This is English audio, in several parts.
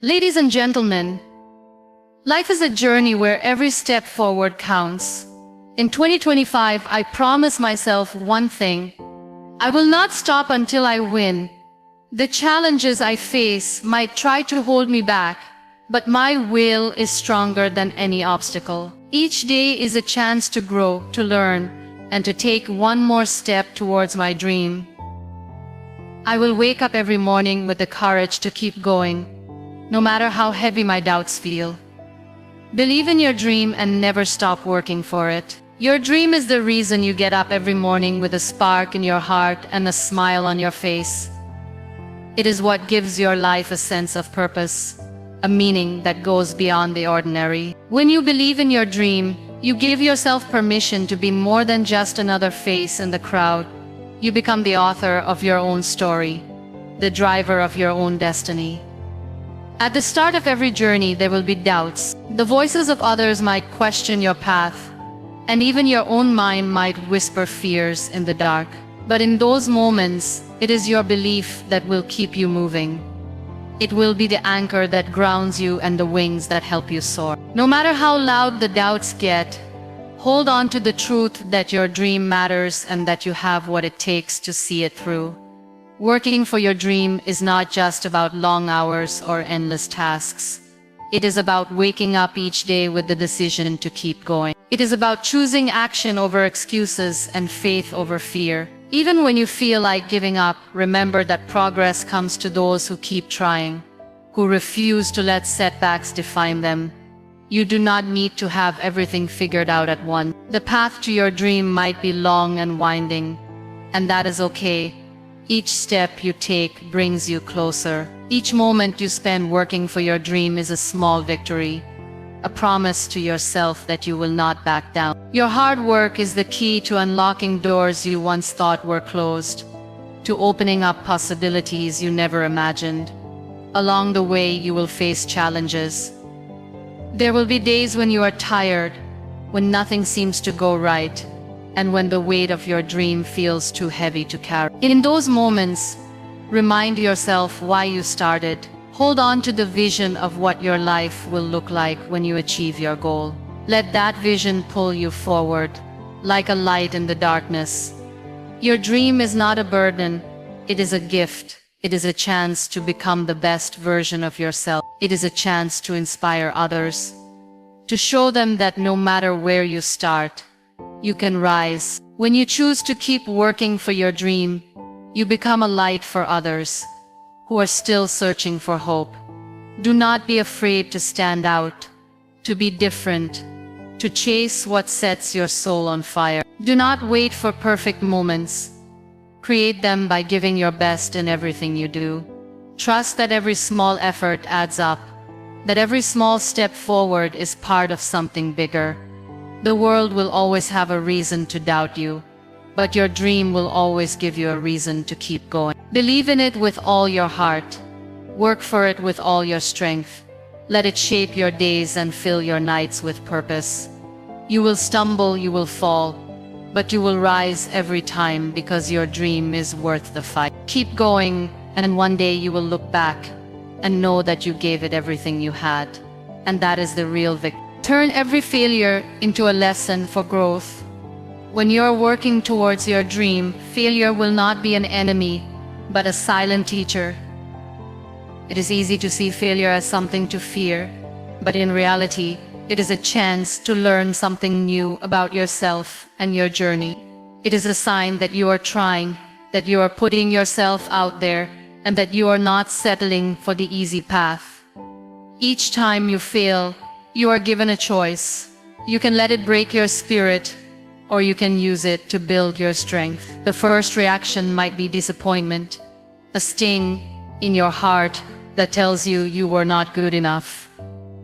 Ladies and gentlemen, life is a journey where every step forward counts. In 2025, I promise myself one thing. I will not stop until I win. The challenges I face might try to hold me back, but my will is stronger than any obstacle. Each day is a chance to grow, to learn, and to take one more step towards my dream. I will wake up every morning with the courage to keep going, no matter how heavy my doubts feel. Believe in your dream and never stop working for it. Your dream is the reason you get up every morning with a spark in your heart and a smile on your face. It is what gives your life a sense of purpose, a meaning that goes beyond the ordinary. When you believe in your dream, you give yourself permission to be more than just another face in the crowd. You become the author of your own story, the driver of your own destiny. At the start of every journey, there will be doubts. The voices of others might question your path, and even your own mind might whisper fears in the dark. But in those moments, it is your belief that will keep you moving. It will be the anchor that grounds you and the wings that help you soar. No matter how loud the doubts get, hold on to the truth that your dream matters and that you have what it takes to see it through. Working for your dream is not just about long hours or endless tasks. It is about waking up each day with the decision to keep going. It is about choosing action over excuses and faith over fear. Even when you feel like giving up, remember that progress comes to those who keep trying, who refuse to let setbacks define them. You do not need to have everything figured out at once. The path to your dream might be long and winding, and that is okay. Each step you take brings you closer. Each moment you spend working for your dream is a small victory, a promise to yourself that you will not back down. Your hard work is the key to unlocking doors you once thought were closed, to opening up possibilities you never imagined. Along the way, you will face challenges. There will be days when you are tired, when nothing seems to go right, and when the weight of your dream feels too heavy to carry. In those moments, remind yourself why you started. Hold on to the vision of what your life will look like when you achieve your goal. Let that vision pull you forward, like a light in the darkness. Your dream is not a burden, it is a gift. It is a chance to become the best version of yourself. It is a chance to inspire others, to show them that no matter where you start, you can rise. When you choose to keep working for your dream, you become a light for others who are still searching for hope. Do not be afraid to stand out, to be different, to chase what sets your soul on fire. Do not wait for perfect moments. Create them by giving your best in everything you do. Trust that every small effort adds up, that every small step forward is part of something bigger. The world will always have a reason to doubt you, but your dream will always give you a reason to keep going. Believe in it with all your heart. Work for it with all your strength. Let it shape your days and fill your nights with purpose. You will stumble, you will fall, but you will rise every time because your dream is worth the fight. Keep going, and one day you will look back and know that you gave it everything you had. And that is the real victory. Turn every failure into a lesson for growth. When you're working towards your dream, failure will not be an enemy, but a silent teacher. It is easy to see failure as something to fear, but in reality, it is a chance to learn something new about yourself and your journey. It is a sign that you are trying, that you are putting yourself out there, and that you are not settling for the easy path. Each time you fail, you are given a choice. You can let it break your spirit, or you can use it to build your strength. The first reaction might be disappointment, a sting in your heart that tells you you were not good enough.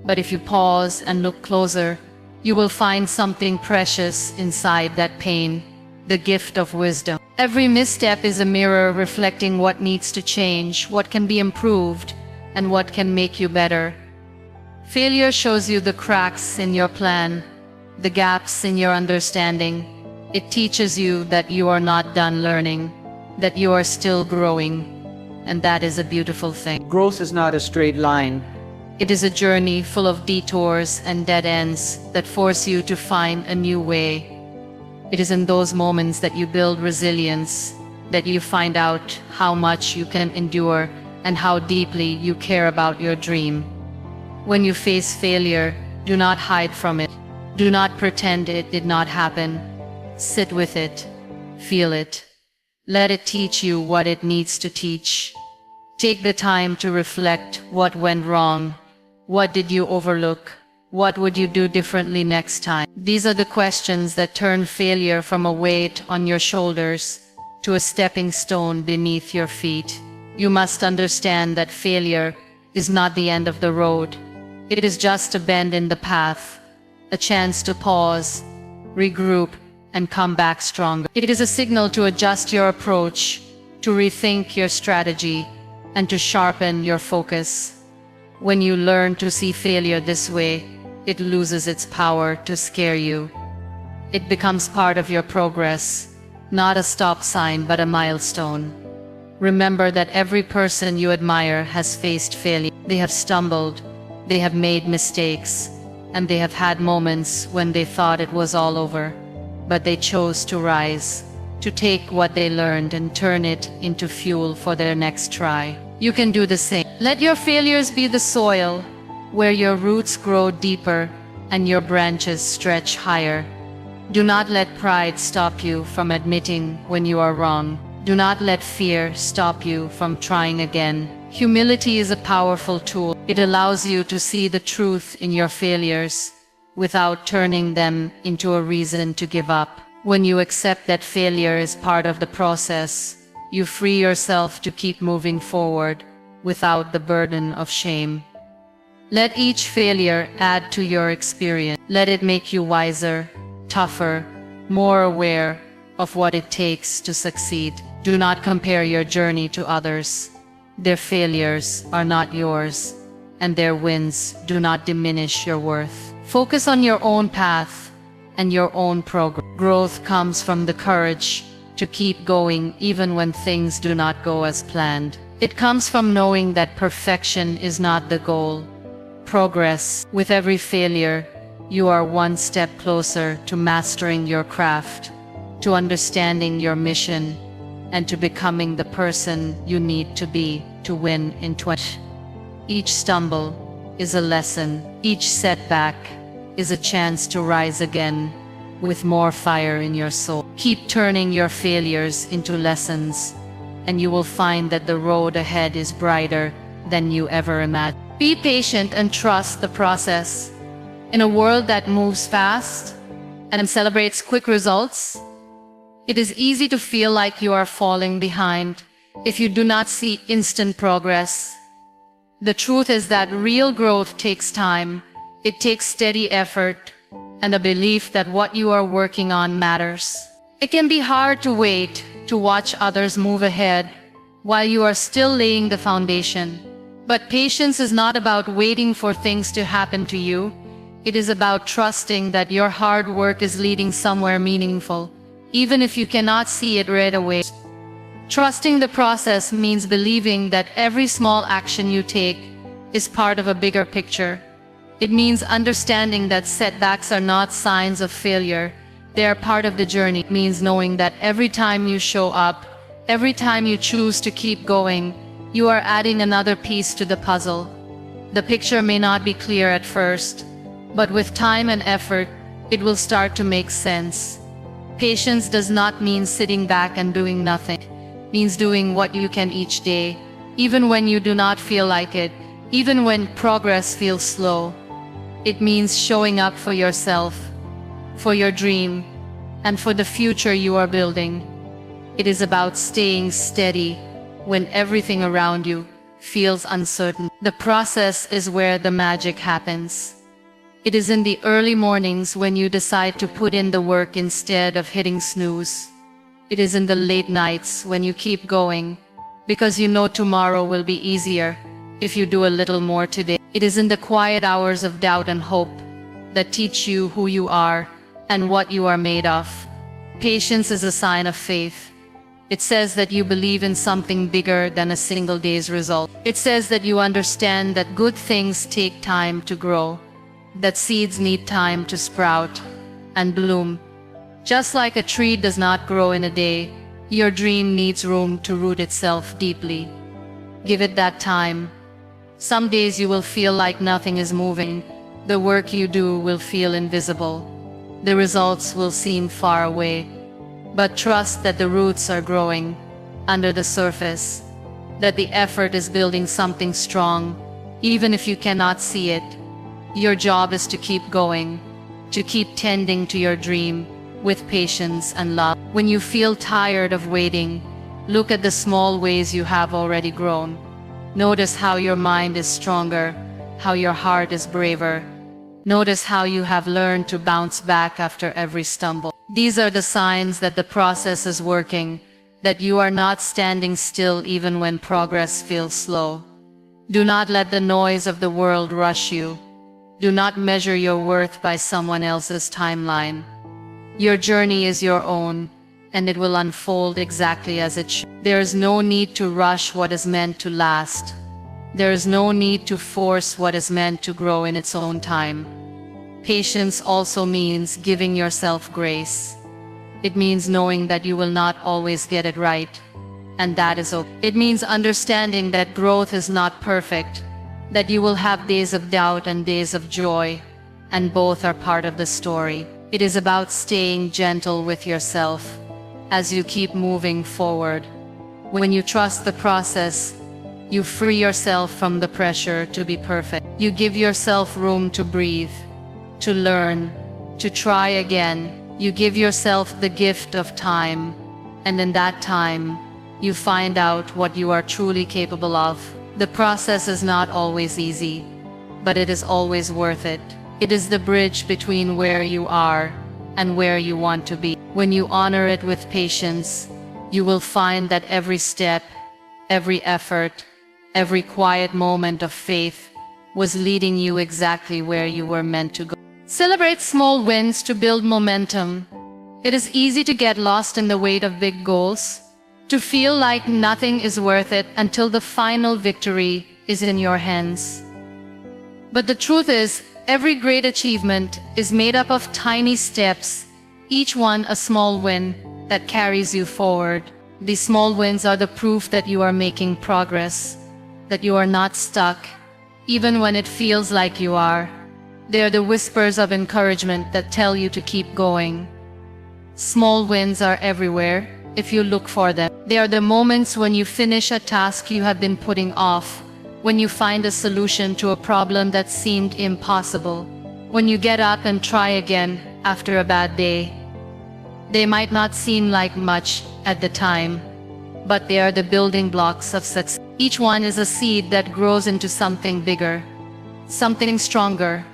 But if you pause and look closer, you will find something precious inside that pain, the gift of wisdom. Every misstep is a mirror reflecting what needs to change, what can be improved, and what can make you better. Failure shows you the cracks in your plan, the gaps in your understanding. It teaches you that you are not done learning, that you are still growing, and that is a beautiful thing. Growth is not a straight line. It is a journey full of detours and dead ends that force you to find a new way. It is in those moments that you build resilience, that you find out how much you can endure and how deeply you care about your dream. When you face failure, do not hide from it. Do not pretend it did not happen. Sit with it. Feel it. Let it teach you what it needs to teach. Take the time to reflect what went wrong. What did you overlook? What would you do differently next time? These are the questions that turn failure from a weight on your shoulders to a stepping stone beneath your feet. You must understand that failure is not the end of the road. It is just a bend in the path, a chance to pause, regroup, and come back stronger. It is a signal to adjust your approach, to rethink your strategy, and to sharpen your focus. When you learn to see failure this way, it loses its power to scare you. It becomes part of your progress, not a stop sign but a milestone. Remember that every person you admire has faced failure. They have stumbled, they have made mistakes, and they have had moments when they thought it was all over. But they chose to rise, to take what they learned and turn it into fuel for their next try. You can do the same. Let your failures be the soil where your roots grow deeper and your branches stretch higher. Do not let pride stop you from admitting when you are wrong. Do not let fear stop you from trying again. Humility is a powerful tool. It allows you to see the truth in your failures without turning them into a reason to give up. When you accept that failure is part of the process, you free yourself to keep moving forward without the burden of shame. Let each failure add to your experience. Let it make you wiser, tougher, more aware of what it takes to succeed. Do not compare your journey to others. Their failures are not yours, and their wins do not diminish your worth. Focus on your own path and your own progress. Growth comes from the courage to keep going even when things do not go as planned. It comes from knowing that perfection is not the goal. Progress. With every failure, you are one step closer to mastering your craft, to understanding your mission, and to becoming the person you need to be to win in 20. Each stumble is a lesson. Each setback is a chance to rise again with more fire in your soul. Keep turning your failures into lessons, and you will find that the road ahead is brighter than you ever imagined. Be patient and trust the process. In a world that moves fast and celebrates quick results, it is easy to feel like you are falling behind if you do not see instant progress. The truth is that real growth takes time. It takes steady effort and a belief that what you are working on matters. It can be hard to wait to watch others move ahead while you are still laying the foundation. But patience is not about waiting for things to happen to you. It is about trusting that your hard work is leading somewhere meaningful, even if you cannot see it right away. Trusting the process means believing that every small action you take is part of a bigger picture. It means understanding that setbacks are not signs of failure. They are part of the journey. It means knowing that every time you show up, every time you choose to keep going, you are adding another piece to the puzzle. The picture may not be clear at first, but with time and effort, it will start to make sense. Patience does not mean sitting back and doing nothing. It means doing what you can each day, even when you do not feel like it, even when progress feels slow. It means showing up for yourself, for your dream, and for the future you are building. It is about staying steady when everything around you feels uncertain. The process is where the magic happens. It is in the early mornings when you decide to put in the work instead of hitting snooze. It is in the late nights when you keep going, because you know tomorrow will be easier if you do a little more today. It is in the quiet hours of doubt and hope that teach you who you are and what you are made of. Patience is a sign of faith. It says that you believe in something bigger than a single day's result. It says that you understand that good things take time to grow, that seeds need time to sprout and bloom. Just like a tree does not grow in a day, your dream needs room to root itself deeply. Give it that time. Some days you will feel like nothing is moving. The work you do will feel invisible. The results will seem far away. But trust that the roots are growing under the surface, that the effort is building something strong, even if you cannot see it. Your job is to keep going, to keep tending to your dream with patience and love. When you feel tired of waiting, look at the small ways you have already grown. Notice how your mind is stronger, how your heart is braver. Notice how you have learned to bounce back after every stumble. These are the signs that the process is working, that you are not standing still even when progress feels slow. Do not let the noise of the world rush you. Do not measure your worth by someone else's timeline. Your journey is your own, and it will unfold exactly as it should. There is no need to rush what is meant to last. There is no need to force what is meant to grow in its own time. Patience also means giving yourself grace. It means knowing that you will not always get it right, and that is okay. It means understanding that growth is not perfect, that you will have days of doubt and days of joy, and both are part of the story. It is about staying gentle with yourself as you keep moving forward. When you trust the process, you free yourself from the pressure to be perfect. You give yourself room to breathe, to learn, to try again. You give yourself the gift of time, and in that time, you find out what you are truly capable of. The process is not always easy, but it is always worth it. It is the bridge between where you are and where you want to be. When you honor it with patience, you will find that every step, every effort, every quiet moment of faith was leading you exactly where you were meant to go. Celebrate small wins to build momentum. It is easy to get lost in the weight of big goals, to feel like nothing is worth it until the final victory is in your hands. But the truth is, every great achievement is made up of tiny steps, each one a small win that carries you forward. These small wins are the proof that you are making progress, that you are not stuck, even when it feels like you are. They are the whispers of encouragement that tell you to keep going. Small wins are everywhere if you look for them. They are the moments when you finish a task you have been putting off, when you find a solution to a problem that seemed impossible, when you get up and try again after a bad day. They might not seem like much at the time, but they are the building blocks of success. Each one is a seed that grows into something bigger, something stronger.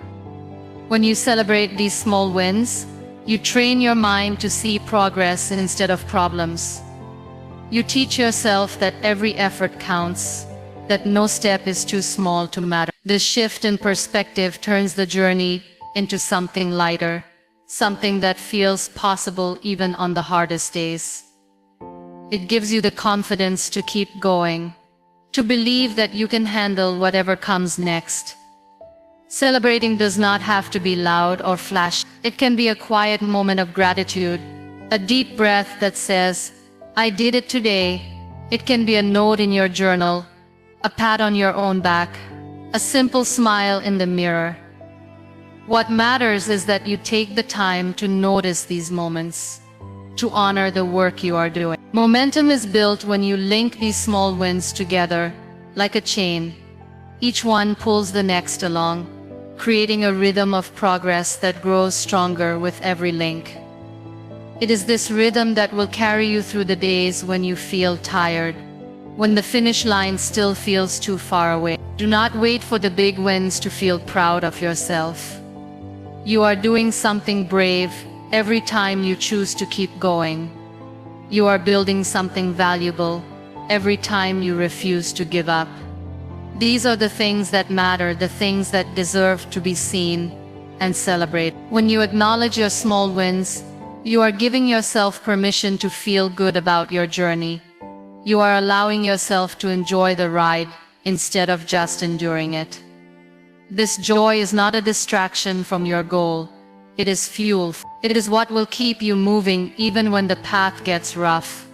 When you celebrate these small wins, you train your mind to see progress instead of problems. You teach yourself that every effort counts, that no step is too small to matter. This shift in perspective turns the journey into something lighter, something that feels possible even on the hardest days. It gives you the confidence to keep going, to believe that you can handle whatever comes next. Celebrating does not have to be loud or flash. It can be a quiet moment of gratitude, a deep breath that says, "I did it today." It can be a note in your journal, a pat on your own back, a simple smile in the mirror. What matters is that you take the time to notice these moments, to honor the work you are doing. Momentum is built when you link these small wins together, like a chain. Each one pulls the next along, creating a rhythm of progress that grows stronger with every link. It is this rhythm that will carry you through the days when you feel tired, when the finish line still feels too far away. Do not wait for the big wins to feel proud of yourself. You are doing something brave every time you choose to keep going. You are building something valuable every time you refuse to give up. These are the things that matter, the things that deserve to be seen and celebrated. When you acknowledge your small wins, You are giving yourself permission to feel good about your journey. You are allowing yourself to enjoy the ride instead of just enduring it. This joy is not a distraction from your goal. It is fuel. It is what will keep you moving even when the path gets rough.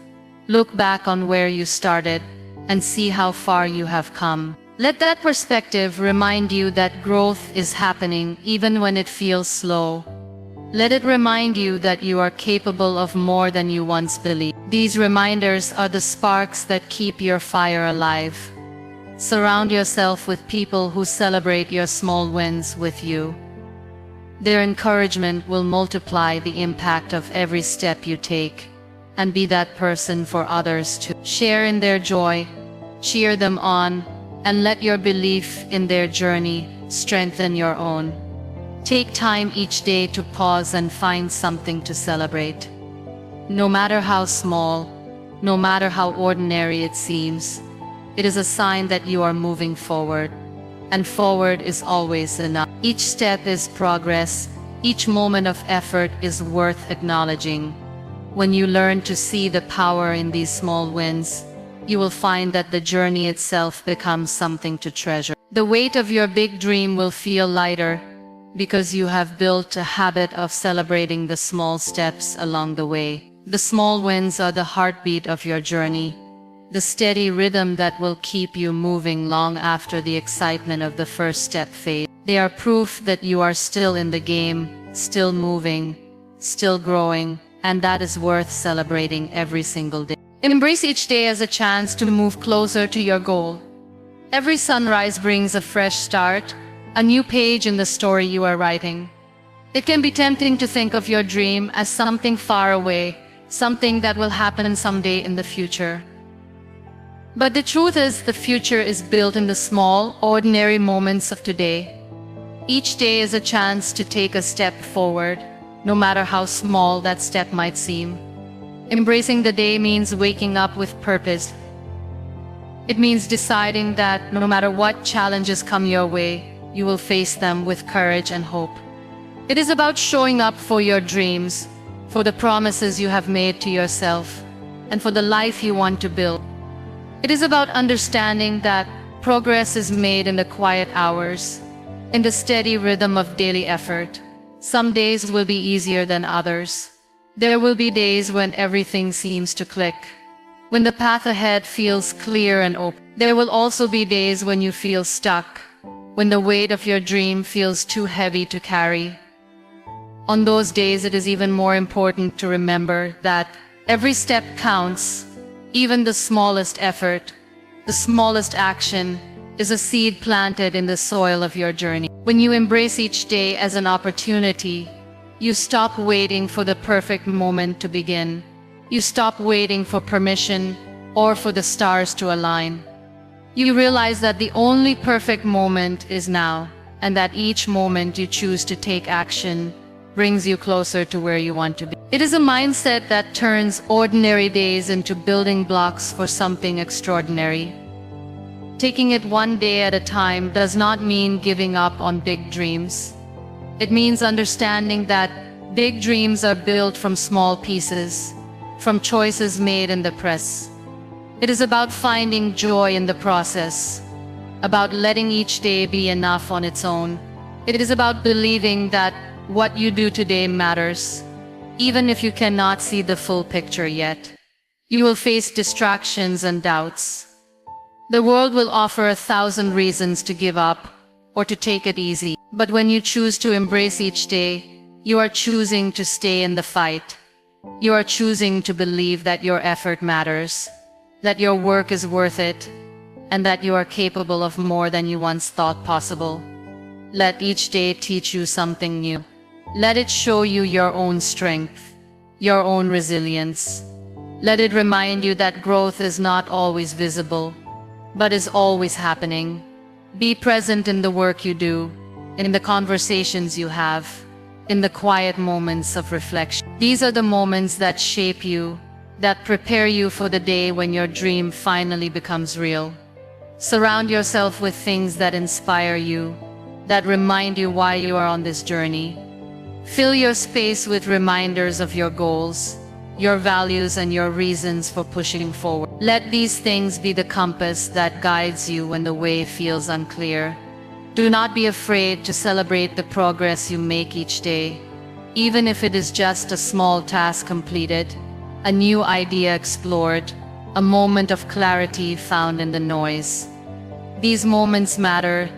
Look back on where you started and see how far you have come. Let that perspective remind you that growth is happening even when it feels slow. Let it remind you that you are capable of more than you once believed. These reminders are the sparks that keep your fire alive. Surround yourself with people who celebrate your small wins with you. Their encouragement will multiply the impact of every step you take, and be that person for others to share in their joy, cheer them on, and let your belief in their journey strengthen your own. Take time each day to pause and find something to celebrate. No matter how small, no matter how ordinary it seems, it is a sign that you are moving forward, and forward is always enough. Each step is progress, each moment of effort is worth acknowledging. When you learn to see the power in these small wins, you will find that the journey itself becomes something to treasure. The weight of your big dream will feel lighter because you have built a habit of celebrating the small steps along the way. The small wins are the heartbeat of your journey, the steady rhythm that will keep you moving long after the excitement of the first step fades. They are proof that you are still in the game, still moving, still growing, and that is worth celebrating every single day. Embrace each day as a chance to move closer to your goal. Every sunrise brings a fresh start, a new page in the story you are writing. It can be tempting to think of your dream as something far away, something that will happen someday in the future. But the truth is, the future is built in the small, ordinary moments of today. Each day is a chance to take a step forward, no matter how small that step might seem. Embracing the day means waking up with purpose. It means deciding that no matter what challenges come your way, you will face them with courage and hope. It is about showing up for your dreams, for the promises you have made to yourself, and for the life you want to build. It is about understanding that progress is made in the quiet hours, in the steady rhythm of daily effort. Some days will be easier than others. There will be days when everything seems to click, when the path ahead feels clear and open. There will also be days when you feel stuck, when the weight of your dream feels too heavy to carry. On those days, it is even more important to remember that every step counts. Even the smallest effort, the smallest action, is a seed planted in the soil of your journey. When you embrace each day as an opportunity, you stop waiting for the perfect moment to begin. You stop waiting for permission or for the stars to align. You realize that the only perfect moment is now, and that each moment you choose to take action brings you closer to where you want to be. It is a mindset that turns ordinary days into building blocks for something extraordinary. Taking it one day at a time does not mean giving up on big dreams. It means understanding that big dreams are built from small pieces, from choices made in the press. It is about finding joy in the process, about letting each day be enough on its own. It is about believing that what you do today matters, even if you cannot see the full picture yet. You will face distractions and doubts. The world will offer 1,000 reasons to give up or to take it easy. But when you choose to embrace each day, you are choosing to stay in the fight. You are choosing to believe that your effort matters, that your work is worth it, and that you are capable of more than you once thought possible. Let each day teach you something new. Let it show you your own strength, your own resilience. Let it remind you that growth is not always visible, but is always happening. Be present in the work you do, in the conversations you have, in the quiet moments of reflection. These are the moments that shape you, that prepare you for the day when your dream finally becomes real. Surround yourself with things that inspire you, that remind you why you are on this journey. Fill your space with reminders of your goals, your values, and your reasons for pushing forward. Let these things be the compass that guides you when the way feels unclear. Do not be afraid to celebrate the progress you make each day, even if it is just a small task completed, a new idea explored, a moment of clarity found in the noise. These moments matter,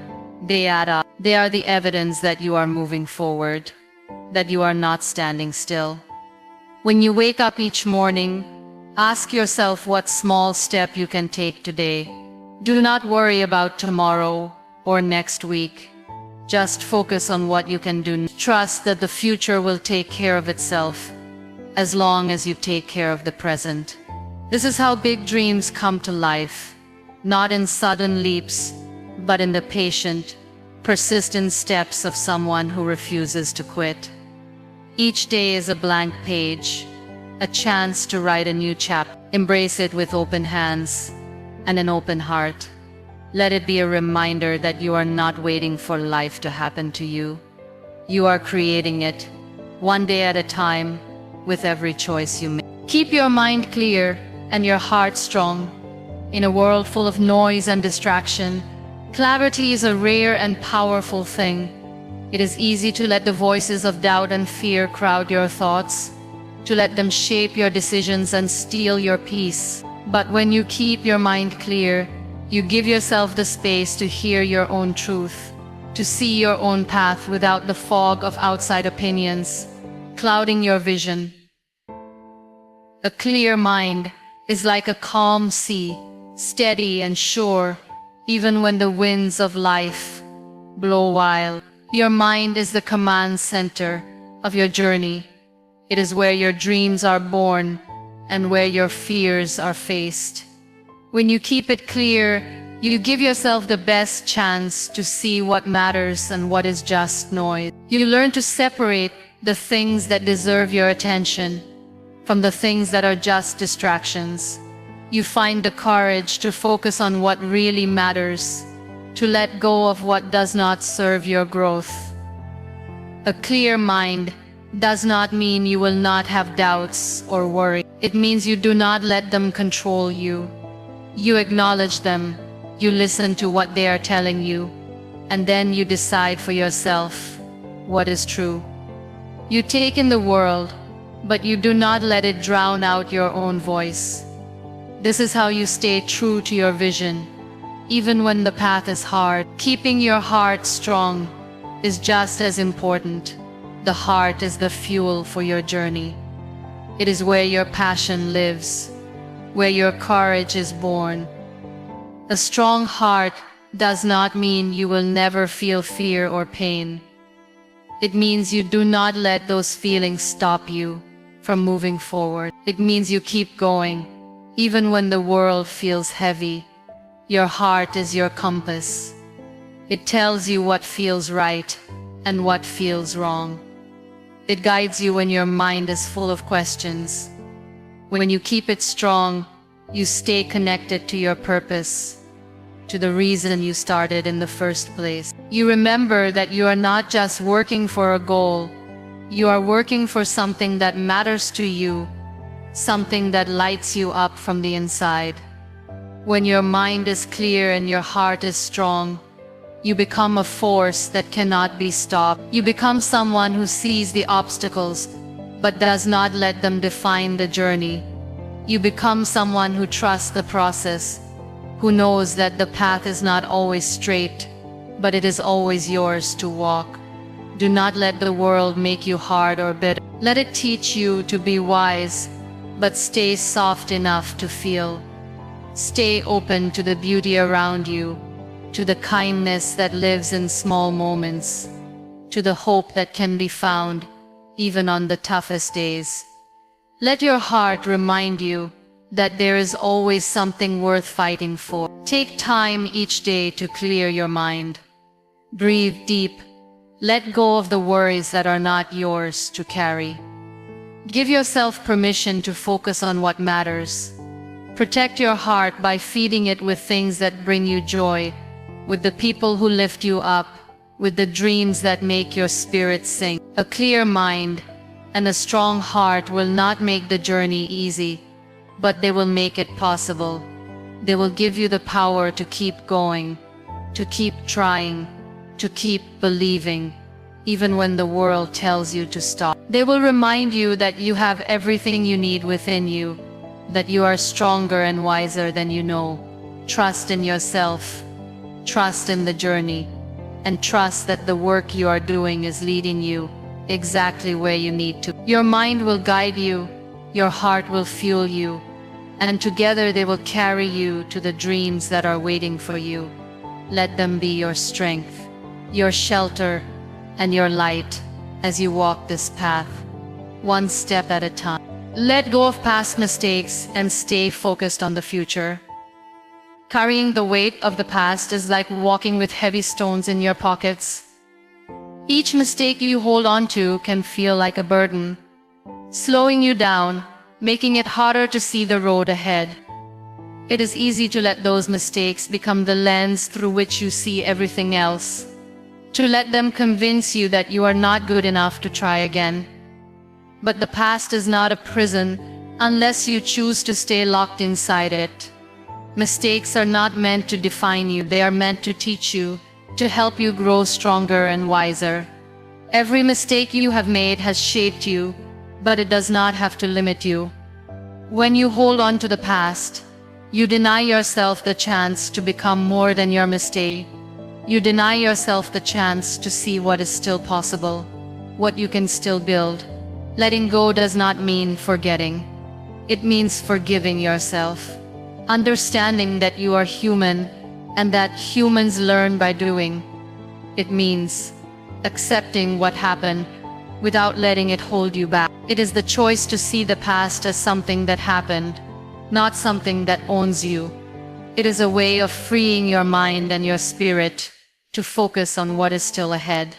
they add up. They are the evidence that you are moving forward, that you are not standing still. When you wake up each morning, ask yourself what small step you can take today. Do not worry about tomorrow or next week. Just focus on what you can do. Trust that the future will take care of itself, as long as you take care of the present. This is how big dreams come to life, not in sudden leaps, but in the patient, persistent steps of someone who refuses to quit. Each day is a blank page, a chance to write a new chapter. Embrace it with open hands and an open heart. Let it be a reminder that you are not waiting for life to happen to you. You are creating it, one day at a time, with every choice you make. Keep your mind clear and your heart strong. In a world full of noise and distraction, clarity is a rare and powerful thing. It is easy to let the voices of doubt and fear crowd your thoughts, to let them shape your decisions and steal your peace. But when you keep your mind clear, you give yourself the space to hear your own truth, to see your own path without the fog of outside opinions clouding your vision. A clear mind is like a calm sea, steady and sure, even when the winds of life blow wild. Your mind is the command center of your journey. It is where your dreams are born and where your fears are faced. When you keep it clear, you give yourself the best chance to see what matters and what is just noise. You learn to separate the things that deserve your attention from the things that are just distractions. You find the courage to focus on what really matters, to let go of what does not serve your growth. A clear mind does not mean you will not have doubts or worry. It means you do not let them control you. You acknowledge them, you listen to what they are telling you, and then you decide for yourself what is true. You take in the world, but you do not let it drown out your own voice. This is how you stay true to your vision, even when the path is hard. Keeping your heart strong is just as important. The heart is the fuel for your journey. It is where your passion lives, where your courage is born. A strong heart does not mean you will never feel fear or pain. It means you do not let those feelings stop you from moving forward. It means you keep going, even when the world feels heavy. Your heart is your compass. It tells you what feels right and what feels wrong. It guides you when your mind is full of questions. When you keep it strong, you stay connected to your purpose, to the reason you started in the first place. You remember that you are not just working for a goal, you are working for something that matters to you, something that lights you up from the inside. When your mind is clear and your heart is strong, you become a force that cannot be stopped. You become someone who sees the obstacles, but does not let them define the journey. You become someone who trusts the process, who knows that the path is not always straight, but it is always yours to walk. Do not let the world make you hard or bitter. Let it teach you to be wise, but stay soft enough to feel. Stay open to the beauty around you, to the kindness that lives in small moments, to the hope that can be found even on the toughest days. Let your heart remind you that there is always something worth fighting for. Take time each day to clear your mind. Breathe deep. Let go of the worries that are not yours to carry. Give yourself permission to focus on what matters. Protect your heart by feeding it with things that bring you joy, with the people who lift you up, with the dreams that make your spirit sing. A clear mind and a strong heart will not make the journey easy, but they will make it possible. They will give you the power to keep going, to keep trying, to keep believing, even when the world tells you to stop. They will remind you that you have everything you need within you, that you are stronger and wiser than you know. Trust in yourself, trust in the journey, and trust that the work you are doing is leading you exactly where you need to. Your mind will guide you, your heart will fuel you, and together they will carry you to the dreams that are waiting for you. Let them be your strength, your shelter, and your light as you walk this path, one step at a time. Let go of past mistakes and stay focused on the future. Carrying the weight of the past is like walking with heavy stones in your pockets. Each mistake you hold on to can feel like a burden, slowing you down, making it harder to see the road ahead. It is easy to let those mistakes become the lens through which you see everything else, to let them convince you that you are not good enough to try again. But the past is not a prison unless you choose to stay locked inside it. Mistakes are not meant to define you, they are meant to teach you, to help you grow stronger and wiser. Every mistake you have made has shaped you, but it does not have to limit you. When you hold on to the past, you deny yourself the chance to become more than your mistake. You deny yourself the chance to see what is still possible, what you can still build. Letting go does not mean forgetting. It means forgiving yourself, understanding that you are human and that humans learn by doing. It means accepting what happened without letting it hold you back. It is the choice to see the past as something that happened, not something that owns you. It is a way of freeing your mind and your spirit to focus on what is still ahead.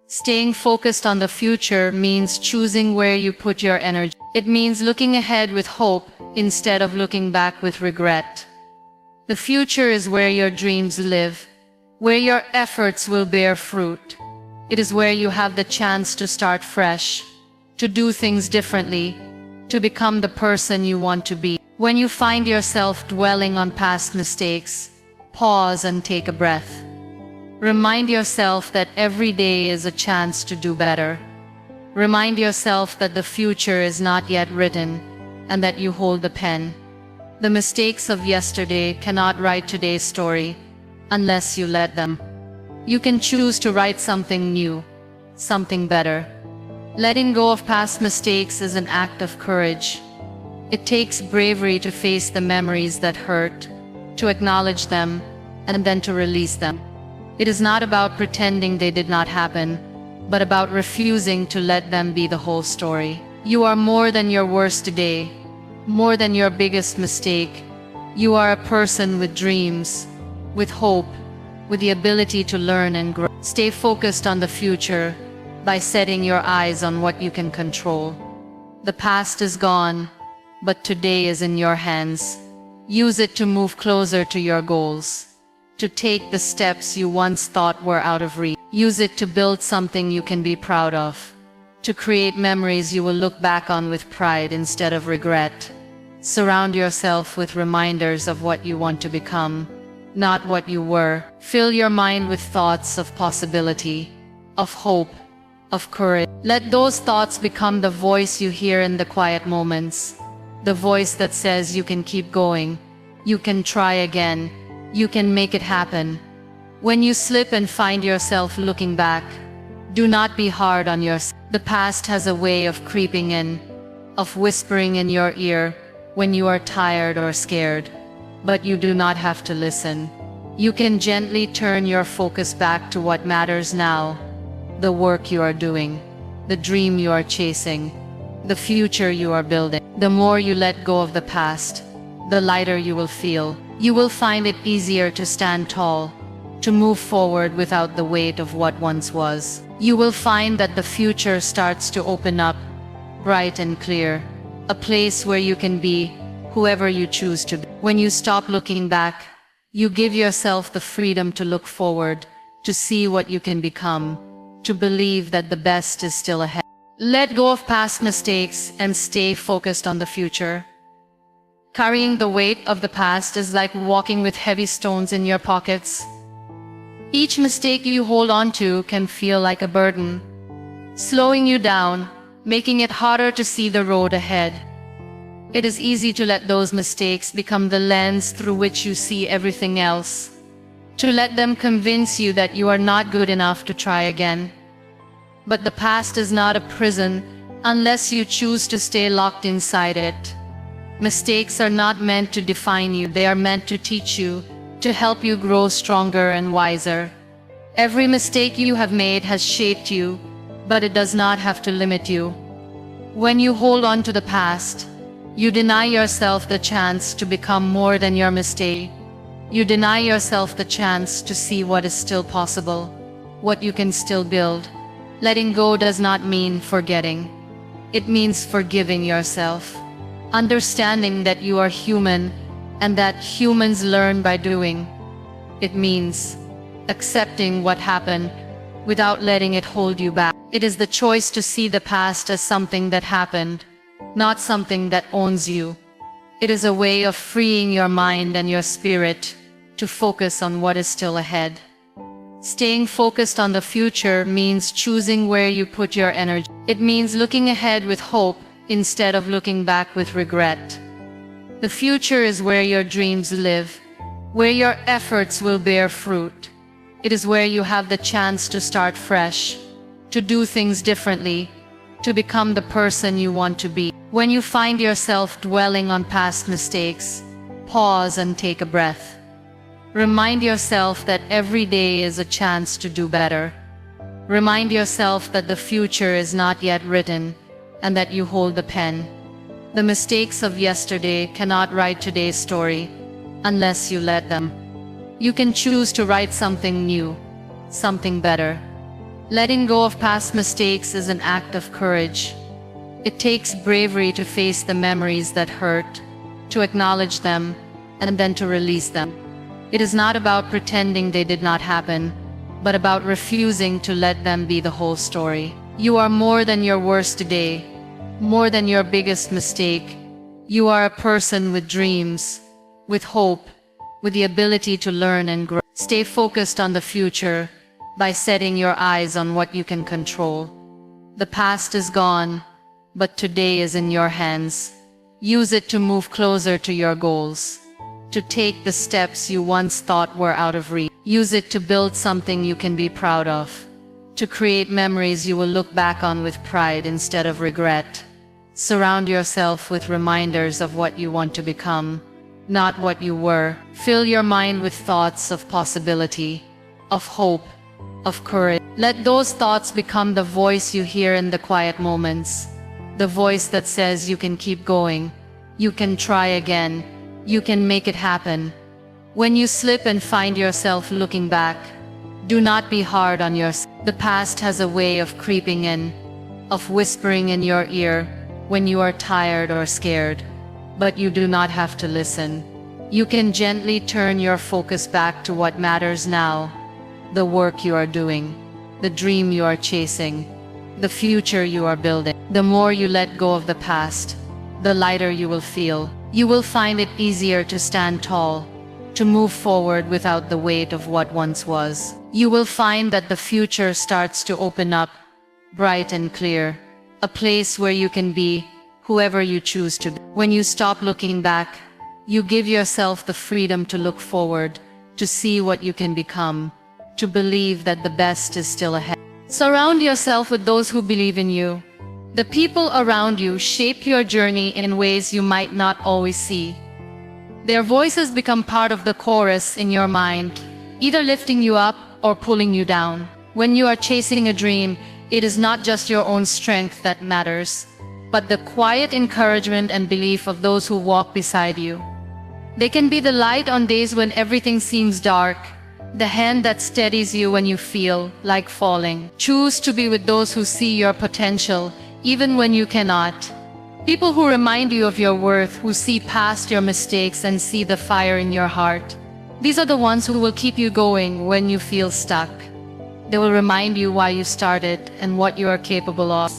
Staying focused on the future means choosing where you put your energy. It means looking ahead with hope instead of looking back with regret. The future is where your dreams live, where your efforts will bear fruit. It is where you have the chance to start fresh, to do things differently, to become the person you want to be. When you find yourself dwelling on past mistakes, pause and take a breath. Remind yourself that every day is a chance to do better. Remind yourself that the future is not yet written and that you hold the pen. The mistakes of yesterday cannot write today's story unless you let them. You can choose to write something new, something better. Letting go of past mistakes is an act of courage. It takes bravery to face the memories that hurt, to acknowledge them, and then to release them. It is not about pretending they did not happen, but about refusing to let them be the whole story. You are more than your worst day, more than your biggest mistake. You are a person with dreams, with hope, with the ability to learn and grow. Stay focused on the future by setting your eyes on what you can control. The past is gone, but today is in your hands. Use it to move closer to your goals, to take the steps you once thought were out of reach. Use it to build something you can be proud of, to create memories you will look back on with pride instead of regret. Surround yourself with reminders of what you want to become, not what you were. Fill your mind with thoughts of possibility, of hope, of courage. Let those thoughts become the voice you hear in the quiet moments, the voice that says you can keep going, you can try again, you can make it happen. When you slip and find yourself looking back, do not be hard on yourself. The past has a way of creeping in, of whispering in your ear when you are tired or scared, but you do not have to listen. You can gently turn your focus back to what matters now, the work you are doing, the dream you are chasing, the future you are building. The more you let go of the past, the lighter you will feel. You will find it easier to stand tall, to move forward without the weight of what once was. You will find that the future starts to open up, bright and clear, a place where you can be whoever you choose to be. When you stop looking back, you give yourself the freedom to look forward, to see what you can become, to believe that the best is still ahead. Let go of past mistakes and stay focused on the future. Carrying the weight of the past is like walking with heavy stones in your pockets. Each mistake you hold on to can feel like a burden, slowing you down, making it harder to see the road ahead. It is easy to let those mistakes become the lens through which you see everything else, to let them convince you that you are not good enough to try again. But the past is not a prison unless you choose to stay locked inside it. Mistakes are not meant to define you, they are meant to teach you, to help you grow stronger and wiser. Every mistake you have made has shaped you, but it does not have to limit you. When you hold on to the past, you deny yourself the chance to become more than your mistake. You deny yourself the chance to see what is still possible, what you can still build. Letting go does not mean forgetting. It means forgiving yourself. Understanding that you are human and that humans learn by doing. It means accepting what happened without letting it hold you back. It is the choice to see the past as something that happened, not something that owns you. It is a way of freeing your mind and your spirit to focus on what is still ahead. Staying focused on the future means choosing where you put your energy. It means looking ahead with hope instead of looking back with regret. The future is where your dreams live, where your efforts will bear fruit. It is where you have the chance to start fresh, to do things differently, to become the person you want to be. When you find yourself dwelling on past mistakes, pause and take a breath. Remind yourself that every day is a chance to do better. Remind yourself that the future is not yet written, and that you hold the pen. The mistakes of yesterday cannot write today's story, unless you let them. You can choose to write something new, something better. Letting go of past mistakes is an act of courage. It takes bravery to face the memories that hurt, to acknowledge them, and then to release them. It is not about pretending they did not happen, but about refusing to let them be the whole story. You are more than your worst day, more than your biggest mistake. You are a person with dreams, with hope, with the ability to learn and grow. Stay focused on the future by setting your eyes on what you can control. The past is gone, but today is in your hands. Use it to move closer to your goals, to take the steps you once thought were out of reach. Use it to build something you can be proud of, to create memories you will look back on with pride instead of regret. Surround yourself with reminders of what you want to become, not what you were. Fill your mind with thoughts of possibility, of hope, of courage. Let those thoughts become the voice you hear in the quiet moments, the voice that says you can keep going, you can try again, you can make it happen. When you slip and find yourself looking back, do not be hard on yourself. The past has a way of creeping in, of whispering in your ear when you are tired or scared. But you do not have to listen. You can gently turn your focus back to what matters now, the work you are doing, the dream you are chasing, the future you are building. The more you let go of the past, the lighter you will feel. You will find it easier to stand tall, to move forward without the weight of what once was. You will find that the future starts to open up, bright and clear, a place where you can be whoever you choose to be. When you stop looking back, you give yourself the freedom to look forward, to see what you can become, to believe that the best is still ahead. Surround yourself with those who believe in you. The people around you shape your journey in ways you might not always see. Their voices become part of the chorus in your mind, either lifting you up or pulling you down. When you are chasing a dream, it is not just your own strength that matters, but the quiet encouragement and belief of those who walk beside you. They can be the light on days when everything seems dark, the hand that steadies you when you feel like falling. Choose to be with those who see your potential, even when you cannot. People who remind you of your worth, who see past your mistakes and see the fire in your heart. These are the ones who will keep you going when you feel stuck. They will remind you why you started and what you are capable of.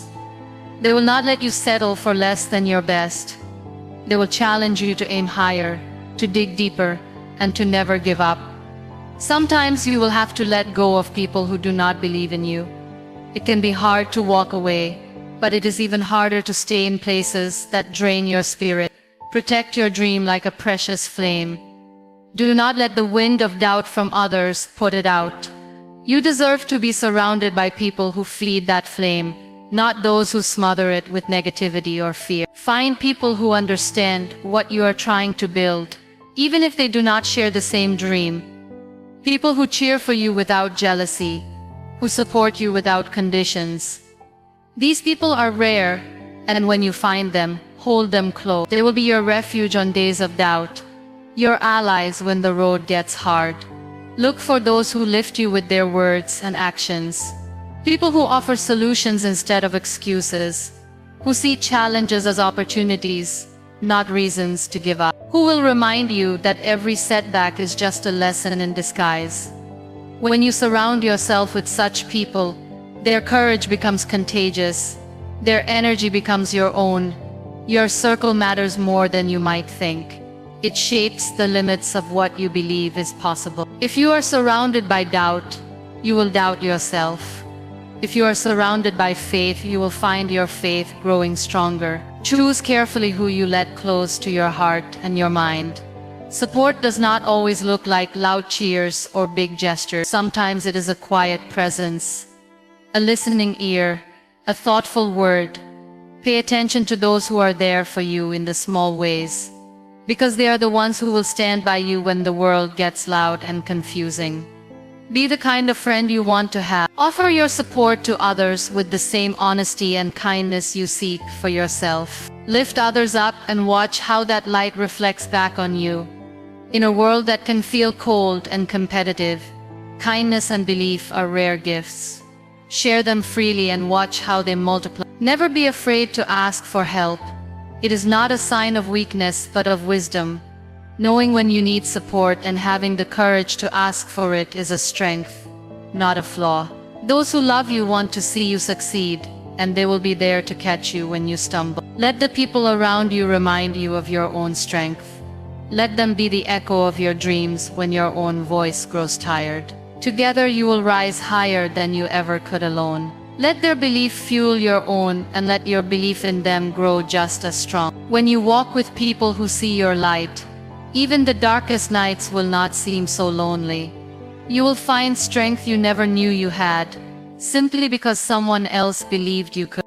They will not let you settle for less than your best. They will challenge you to aim higher, to dig deeper, and to never give up. Sometimes you will have to let go of people who do not believe in you. It can be hard to walk away, but it is even harder to stay in places that drain your spirit. Protect your dream like a precious flame. Do not let the wind of doubt from others put it out. You deserve to be surrounded by people who feed that flame, not those who smother it with negativity or fear. Find people who understand what you are trying to build, even if they do not share the same dream. People who cheer for you without jealousy, who support you without conditions. These people are rare, and when you find them, hold them close. They will be your refuge on days of doubt, your allies when the road gets hard. Look for those who lift you with their words and actions. People who offer solutions instead of excuses, who see challenges as opportunities, not reasons to give up. Who will remind you that every setback is just a lesson in disguise. When you surround yourself with such people, their courage becomes contagious. Their energy becomes your own. Your circle matters more than you might think. It shapes the limits of what you believe is possible. If you are surrounded by doubt, you will doubt yourself. If you are surrounded by faith, you will find your faith growing stronger. Choose carefully who you let close to your heart and your mind. Support does not always look like loud cheers or big gestures. Sometimes it is a quiet presence, a listening ear, a thoughtful word. Pay attention to those who are there for you in the small ways, because they are the ones who will stand by you when the world gets loud and confusing. Be the kind of friend you want to have. Offer your support to others with the same honesty and kindness you seek for yourself. Lift others up and watch how that light reflects back on you. In a world that can feel cold and competitive, kindness and belief are rare gifts. Share them freely and watch how they multiply. Never be afraid to ask for help. It is not a sign of weakness but of wisdom. Knowing when you need support and having the courage to ask for it is a strength, not a flaw. Those who love you want to see you succeed, and they will be there to catch you when you stumble. Let the people around you remind you of your own strength. Let them be the echo of your dreams when your own voice grows tired. Together you will rise higher than you ever could alone. Let their belief fuel your own, and let your belief in them grow just as strong. When you walk with people who see your light, even the darkest nights will not seem so lonely. You will find strength you never knew you had, simply because someone else believed you could.